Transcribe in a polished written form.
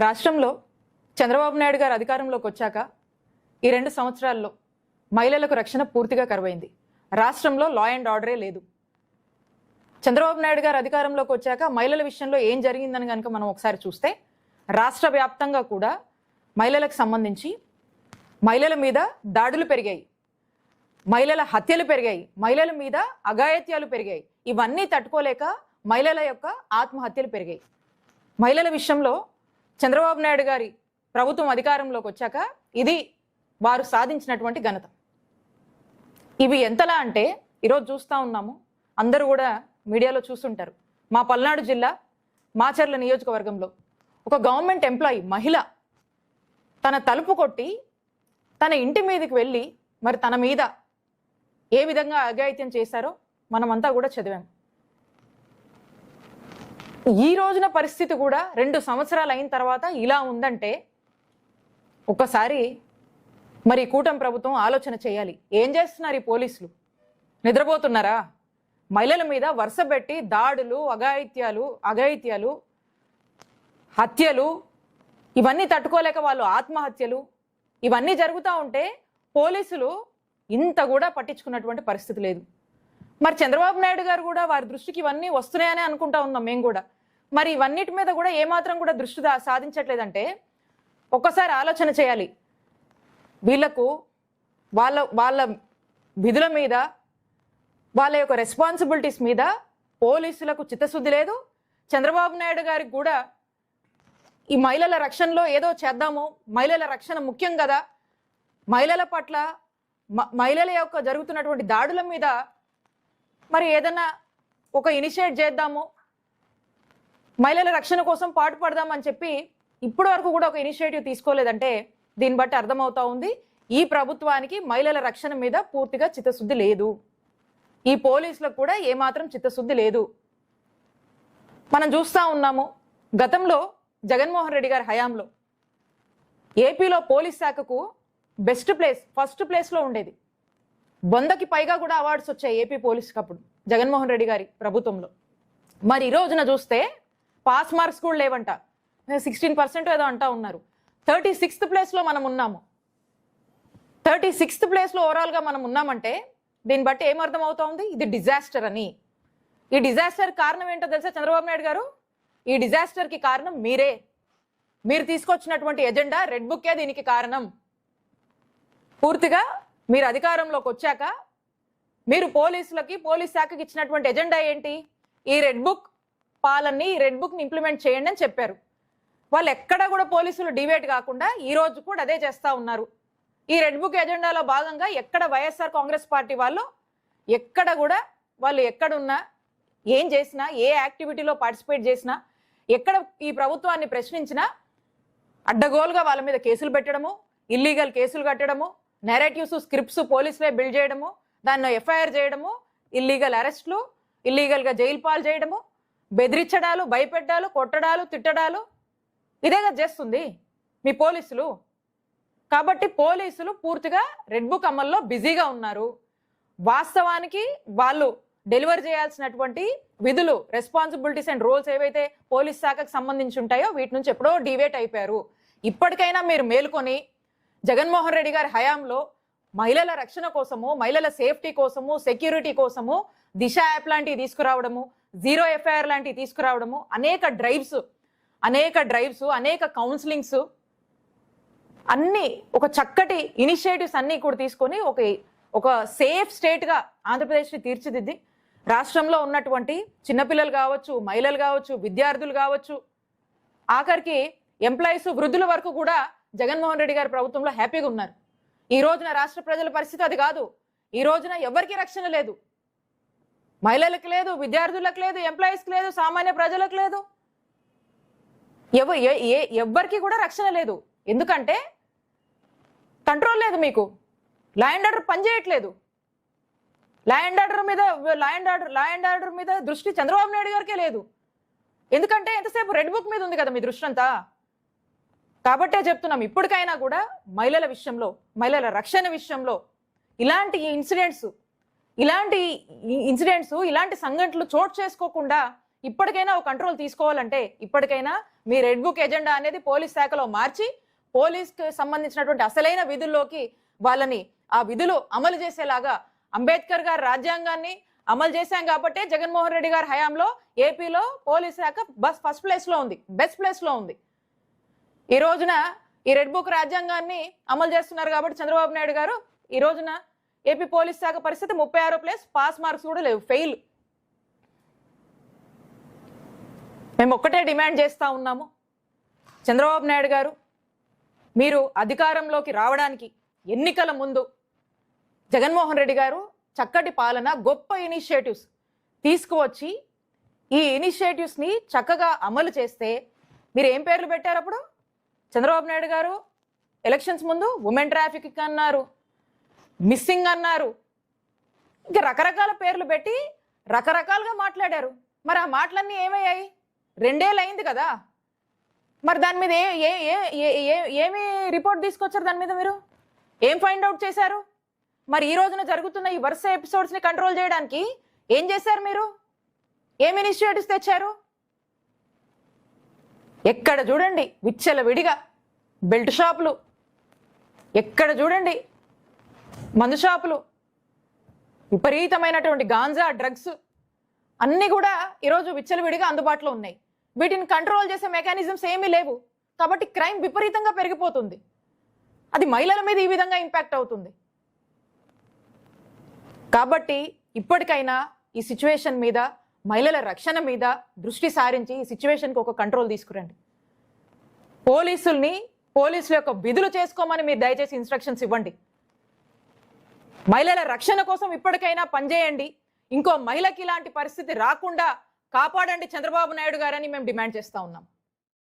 రాష్ట్రంలో చంద్రబాబు నాయుడు గారు అధికారంలోకి వచ్చాక ఈ 2 సంవత్సరాల్లో మహిళలకు రక్షణ పూర్తిగా కరువైంది. రాష్ట్రంలో లా అండ్ ఆర్డరే లేదు. చంద్రబాబు నాయుడు గారు అధికారంలోకి వచ్చాక మహిళల విషయంలో ఏం జరిగిందని కనుక మనం ఒకసారి చూస్తే రాష్ట్ర వ్యాప్తంగా కూడా మహిళలకు సంబంధించి మహిళల మీద దాడులు పెరిగాయి, మహిళల హత్యలు పెరిగాయి, మహిళల మీద అఘాయిత్యాలు పెరిగాయి. ఇవన్నీ తట్టుకోలేక మహిళల యొక్క ఆత్మహత్యలు పెరిగాయి. మహిళల విషయంలో చంద్రబాబు నాయుడు గారి ప్రభుత్వం అధికారంలోకి వచ్చాక ఇది వారు సాధించినటువంటి ఘనత. ఇవి ఎంతలా అంటే ఈరోజు చూస్తూ ఉన్నాము, అందరూ కూడా మీడియాలో చూస్తుంటారు. మా పల్నాడు జిల్లా మాచర్ల నియోజకవర్గంలో ఒక గవర్నమెంట్ ఎంప్లాయీ మహిళ తన తలుపు కొట్టి తన ఇంటి మీదకి వెళ్ళి మరి తన మీద ఏ విధంగా అఘాయిత్యం చేశారో మనమంతా కూడా చదివాము. ఈ రోజున పరిస్థితి కూడా 2 సంవత్సరాలు అయిన తర్వాత ఇలా ఉందంటే ఒక్కసారి మరి కూటమి ప్రభుత్వం ఆలోచన చేయాలి. ఏం చేస్తున్నారు ఈ పోలీసులు? నిద్రపోతున్నారా? మహిళల మీద వరుస పెట్టి దాడులు, అఘాయిత్యాలు, హత్యలు ఇవన్నీ తట్టుకోలేక వాళ్ళు ఆత్మహత్యలు ఇవన్నీ జరుగుతూ ఉంటే పోలీసులు ఇంత కూడా పట్టించుకున్నటువంటి పరిస్థితి లేదు. మరి చంద్రబాబు నాయుడు గారు కూడా వారి దృష్టికి ఇవన్నీ వస్తున్నాయని అనుకుంటా ఉన్నాం మేము కూడా. మరి ఇవన్నిటి మీద కూడా ఏమాత్రం కూడా దృష్టి సాధించట్లేదంటే ఒక్కసారి ఆలోచన చేయాలి. వీళ్లకు వాళ్ళ విధుల మీద, వాళ్ళ యొక్క రెస్పాన్సిబిలిటీస్ మీద పోలీసులకు చిత్తశుద్ధి లేదు. చంద్రబాబు నాయుడు గారికి కూడా ఈ మహిళల రక్షణలో ఏదో చేద్దాము, మహిళల రక్షణ ముఖ్యం కదా, మహిళల పట్ల మహిళల యొక్క జరుగుతున్నటువంటి దాడుల మీద మరి ఏదన్నా ఒక ఇనిషియేట్ చేద్దాము, మహిళల రక్షణ కోసం పాటుపడదామని చెప్పి ఇప్పటి వరకు కూడా ఒక ఇనిషియేటివ్ తీసుకోలేదంటే దీన్ని బట్టి అర్థమవుతా ఉంది ఈ ప్రభుత్వానికి మహిళల రక్షణ మీద పూర్తిగా చిత్తశుద్ధి లేదు. ఈ పోలీసులకు కూడా ఏమాత్రం చిత్తశుద్ధి లేదు. మనం చూస్తూ ఉన్నాము, గతంలో జగన్మోహన్ రెడ్డి గారి హయాంలో ఏపీలో పోలీస్ శాఖకు ఫస్ట్ ప్లేస్లో ఉండేది. 100కి పైగా కూడా అవార్డ్స్ వచ్చాయి ఏపీ పోలీస్కి అప్పుడు జగన్మోహన్ రెడ్డి గారి ప్రభుత్వంలో. మరి ఈ రోజున చూస్తే పాస్ మార్క్స్ కూడా లేవంట, 16% ఏదో అంటా ఉన్నారు. 36th ప్లేస్లో మనం ఉన్నాము. 36th ప్లేస్లో ఓవరాల్గా మనం ఉన్నామంటే దీన్ని బట్టి ఏమర్థం అవుతా ఉంది? ఇది డిజాస్టర్ అని. ఈ డిజాస్టర్ కారణం ఏంటో తెలుసా చంద్రబాబు నాయుడు గారు? ఈ డిజాస్టర్కి కారణం మీరే. మీరు తీసుకొచ్చినటువంటి ఎజెండా రెడ్ బుక్కే దీనికి కారణం. పూర్తిగా మీరు అధికారంలోకి వచ్చాక మీరు పోలీసులకి, పోలీస్ శాఖకి ఇచ్చినటువంటి ఎజెండా ఏంటి? ఈ రెడ్ బుక్ పాలనని, ఈ రెడ్ బుక్ని ఇంప్లిమెంట్ చేయండి అని చెప్పారు. వాళ్ళు ఎక్కడా కూడా పోలీసులు డివేట్ కాకుండా ఈ రోజు కూడా అదే చేస్తూ ఉన్నారు. ఈ రెడ్ బుక్ ఎజెండాలో భాగంగా ఎక్కడ వైఎస్ఆర్ కాంగ్రెస్ పార్టీ వాళ్ళు ఎక్కడ కూడా వాళ్ళు ఎక్కడున్నా, ఏం చేసినా, ఏ యాక్టివిటీలో పార్టిసిపేట్ చేసినా, ఎక్కడ ఈ ప్రభుత్వాన్ని ప్రశ్నించినా అడ్డగోలుగా వాళ్ళ మీద కేసులు పెట్టడము, ఇల్లీగల్ కేసులు కట్టడము, నెరేటివ్స్, స్క్రిప్ట్స్ పోలీసులే బిల్డ్ చేయడము, దాన్ని ఎఫ్ఐఆర్ చేయడము, ఇల్లీగల్ అరెస్టులు, ఇల్లీగల్గా జైలు పాలు చేయడము, బెదిరించడాలు, భయపెట్టాలు, కొట్టడాలు, తిట్టడాలు, ఇదేగా చేస్తుంది మీ పోలీసులు. కాబట్టి పోలీసులు పూర్తిగా రెడ్ బుక్ అమల్లో బిజీగా ఉన్నారు. వాస్తవానికి వాళ్ళు డెలివర్ చేయాల్సినటువంటి విధులు, రెస్పాన్సిబిలిటీస్ అండ్ రోల్స్ ఏవైతే పోలీస్ శాఖకు సంబంధించి ఉంటాయో వీటి నుంచి ఎప్పుడో డివేట్ అయిపోయారు. ఇప్పటికైనా మీరు మేలుకొని జగన్మోహన్ రెడ్డి గారి హయాంలో మహిళల రక్షణ కోసము, మహిళల సేఫ్టీ కోసము, సెక్యూరిటీ కోసము దిశ యాప్ లాంటివి తీసుకురావడము, జీరో ఎఫ్ఐఆర్ లాంటివి తీసుకురావడము, అనేక డ్రైవ్స్, అనేక కౌన్సిలింగ్స్, అన్ని ఒక చక్కటి ఇనిషియేటివ్స్ అన్నీ కూడా తీసుకొని ఒక సేఫ్ స్టేట్గా ఆంధ్రప్రదేశ్ని తీర్చిదిద్ది రాష్ట్రంలో ఉన్నటువంటి చిన్నపిల్లలు కావచ్చు, మహిళలు కావచ్చు, విద్యార్థులు కావచ్చు, ఆఖరికి ఎంప్లాయీస్, వృద్ధుల వరకు కూడా జగన్మోహన్ రెడ్డి గారి ప్రభుత్వంలో హ్యాపీగా ఉన్నారు. ఈ రోజున రాష్ట్ర ప్రజల పరిస్థితి అది కాదు. ఈ రోజున ఎవరికి రక్షణ లేదు. మహిళలకు లేదు, విద్యార్థులకు లేదు, ఎంప్లాయీస్కి లేదు, సామాన్య ప్రజలకు లేదు, ఎవ్వరికి కూడా రక్షణ లేదు. ఎందుకంటే కంట్రోల్ లేదు మీకు. లా అండ్ ఆర్డర్ పనిచేయట్లేదు. లా అండ్ ఆర్డర్ మీద దృష్టి చంద్రబాబు నాయుడు గారికే లేదు. ఎందుకంటే ఎంతసేపు రెడ్ బుక్ మీద ఉంది కదా మీ దృష్టి అంతా. కాబట్టే చెప్తున్నాం, ఇప్పటికైనా కూడా మహిళల విషయంలో, మహిళల రక్షణ విషయంలో ఇలాంటి ఇన్సిడెంట్స్, ఇలాంటి సంఘటనలు చోటు చేసుకోకుండా ఇప్పటికైనా ఒక కంట్రోల్ తీసుకోవాలంటే ఇప్పటికైనా మీ రెడ్ బుక్ ఎజెండా అనేది పోలీస్ శాఖలో మార్చి పోలీస్కి సంబంధించినటువంటి అసలైన విధుల్లోకి వాళ్ళని ఆ విధులు అమలు చేసేలాగా అంబేద్కర్ గారి రాజ్యాంగాన్ని అమలు చేశాం కాబట్టే జగన్మోహన్ రెడ్డి గారి హయాంలో ఏపీలో పోలీస్ శాఖ ఫస్ట్ ప్లేస్ లో ఉంది, బెస్ట్ ప్లేస్ లో ఉంది. ఈ రోజున ఈ రెడ్ బుక్ రాజ్యాంగాన్ని అమలు చేస్తున్నారు కాబట్టి చంద్రబాబు నాయుడు గారు ఈ రోజున ఏపీ పోలీస్ శాఖ పరిస్థితి 36 ప్లేస్, పాస్ మార్క్స్ కూడా లేవు, ఫెయిల్. మేము ఒక్కటే డిమాండ్ చేస్తా ఉన్నాము, చంద్రబాబు నాయుడు గారు మీరు అధికారంలోకి రావడానికి ఎన్నికల ముందు జగన్మోహన్ రెడ్డి గారు చక్కటి పాలన, గొప్ప ఇనిషియేటివ్స్ తీసుకువచ్చి ఈ ఇనిషియేటివ్స్ని చక్కగా అమలు చేస్తే మీరు ఏం పేర్లు పెట్టారు అప్పుడు? చంద్రబాబు నాయుడు గారు ఎలక్షన్స్ ముందు ఉమెన్ ట్రాఫికింగ్ అన్నారు, మిస్సింగ్ అన్నారు, ఇంకా రకరకాల పేర్లు పెట్టి రకరకాలుగా మాట్లాడారు. మరి ఆ మాటలన్నీ ఏమయ్యాయి? 2 ఏళ్ళు అయింది కదా. మరి దాని మీద ఏమి రిపోర్ట్ తీసుకొచ్చారు? దాని మీద మీరు ఏం ఫైండ్ అవుట్ చేశారు? మరి ఈ రోజున జరుగుతున్న ఈ వరుస ఎపిసోడ్స్ని కంట్రోల్ చేయడానికి ఏం చేశారు? మీరు ఏం ఇనిషియేటివ్స్ తెచ్చారు? ఎక్కడ చూడండి విచ్చల విడిగా బెల్ట్ షాపులు, ఎక్కడ చూడండి మందు షాపులు, విపరీతమైనటువంటి గాంజా, డ్రగ్స్ అన్నీ కూడా ఈరోజు విచ్చలవిడిగా అందుబాటులో ఉన్నాయి. వీటిని కంట్రోల్ చేసే మెకానిజమ్స్ ఏమీ లేవు కాబట్టి క్రైమ్ విపరీతంగా పెరిగిపోతుంది. అది మహిళల మీద ఈ విధంగా ఇంపాక్ట్ అవుతుంది. కాబట్టి ఇప్పటికైనా ఈ సిచ్యువేషన్ మీద, మహిళల రక్షణ మీద దృష్టి సారించి ఈ సిచ్యువేషన్కి ఒక కంట్రోల్ తీసుకురండి. పోలీసుల యొక్క విధులు చేసుకోమని మీరు దయచేసి ఇన్స్ట్రక్షన్స్ ఇవ్వండి. మహిళల రక్షణ కోసం ఇప్పటికైనా పనిచేయండి. ఇంకో మహిళకి ఇలాంటి పరిస్థితి రాకుండా కాపాడండి చంద్రబాబు నాయుడు గారని మేము డిమాండ్ చేస్తా ఉన్నాం.